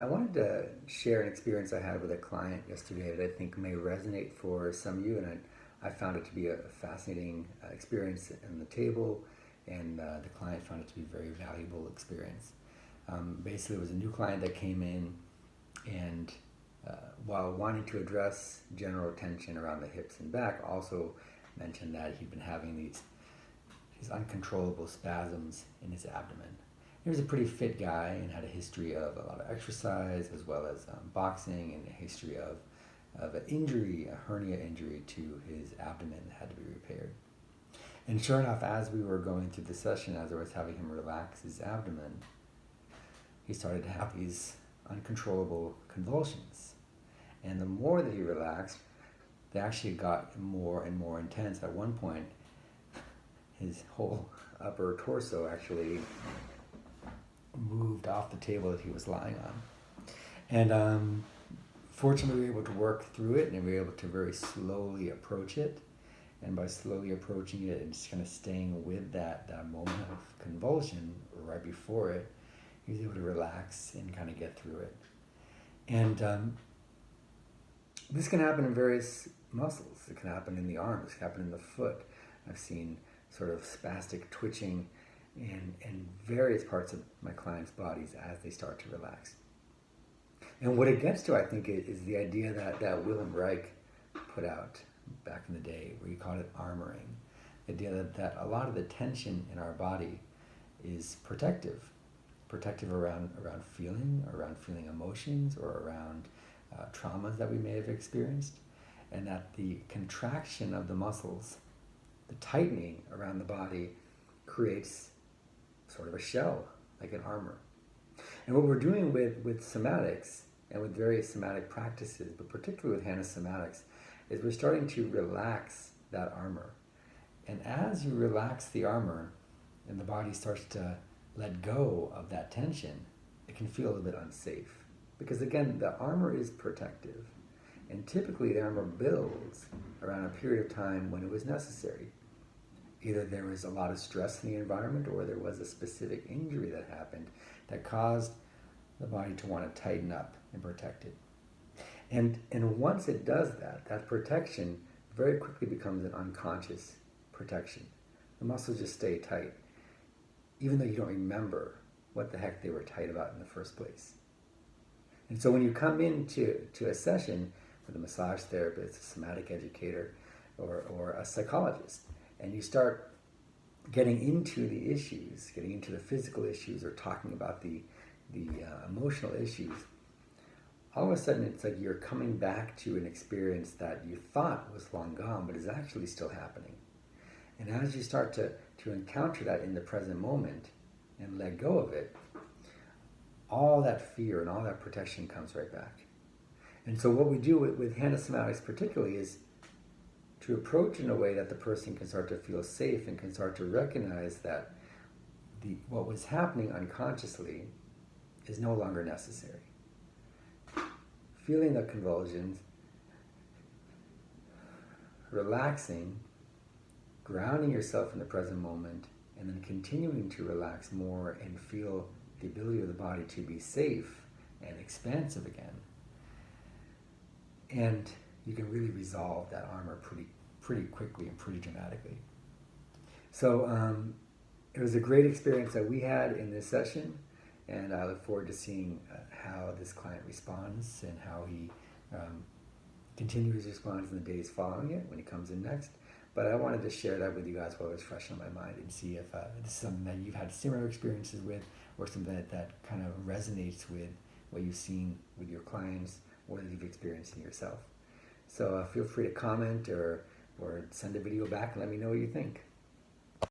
I wanted to share an experience I had with a client yesterday that I think may resonate for some of you, and I found it to be a fascinating experience in the table, and the client found it to be a very valuable experience. Basically, it was a new client that came in, and while wanting to address general tension around the hips and back, also mentioned that he'd been having these uncontrollable spasms in his abdomen. He was a pretty fit guy and had a history of a lot of exercise as well as boxing, and a history of an injury, a hernia injury to his abdomen that had to be repaired. And sure enough, as we were going through the session, as I was having him relax his abdomen, he started to have these uncontrollable convulsions. And the more that he relaxed, they actually got more and more intense. At one point, his whole upper torso actually moved off the table that he was lying on. And fortunately, we were able to work through it, and we were able to very slowly approach it. And by slowly approaching it and just kind of staying with that moment of convulsion right before it, he was able to relax and kind of get through it. And this can happen in various muscles. It can happen in the arms, it can happen in the foot. I've seen sort of spastic twitching in various parts of my clients' bodies as they start to relax. And what it gets to, I think, is the idea that Wilhelm Reich put out back in the day, where he called it armoring. The idea that a lot of the tension in our body is protective around feeling emotions, or around traumas that we may have experienced, and that the contraction of the muscles, the tightening around the body, creates sort of a shell, like an armor. And what we're doing with somatics and with various somatic practices, but particularly with Hanna Somatics, is we're starting to relax that armor. And as you relax the armor and the body starts to let go of that tension, it can feel a little bit unsafe. Because again, the armor is protective. And typically the armor builds around a period of time when it was necessary. Either there was a lot of stress in the environment, or there was a specific injury that happened that caused the body to want to tighten up and protect it. And once it does that, that protection very quickly becomes an unconscious protection. The muscles just stay tight, even though you don't remember what the heck they were tight about in the first place. And so when you come into a session with a massage therapist, a somatic educator, or a psychologist, and you start getting into the issues, getting into the physical issues, or talking about the emotional issues, all of a sudden it's like you're coming back to an experience that you thought was long gone, but is actually still happening. And as you start to encounter that in the present moment and let go of it, all that fear and all that protection comes right back. And so what we do with Hanna Somatics particularly is to approach in a way that the person can start to feel safe and can start to recognize that what was happening unconsciously is no longer necessary. Feeling the convulsions, relaxing, grounding yourself in the present moment, and then continuing to relax more and feel the ability of the body to be safe and expansive again. And you can really resolve that armor pretty quickly and pretty dramatically. So it was a great experience that we had in this session, and I look forward to seeing how this client responds and how he continues to respond in the days following it when he comes in next. But I wanted to share that with you guys while it was fresh on my mind, and see if this is something that you've had similar experiences with, or something that kind of resonates with what you've seen with your clients, or that you've experienced in yourself. So feel free to comment or send a video back and let me know what you think.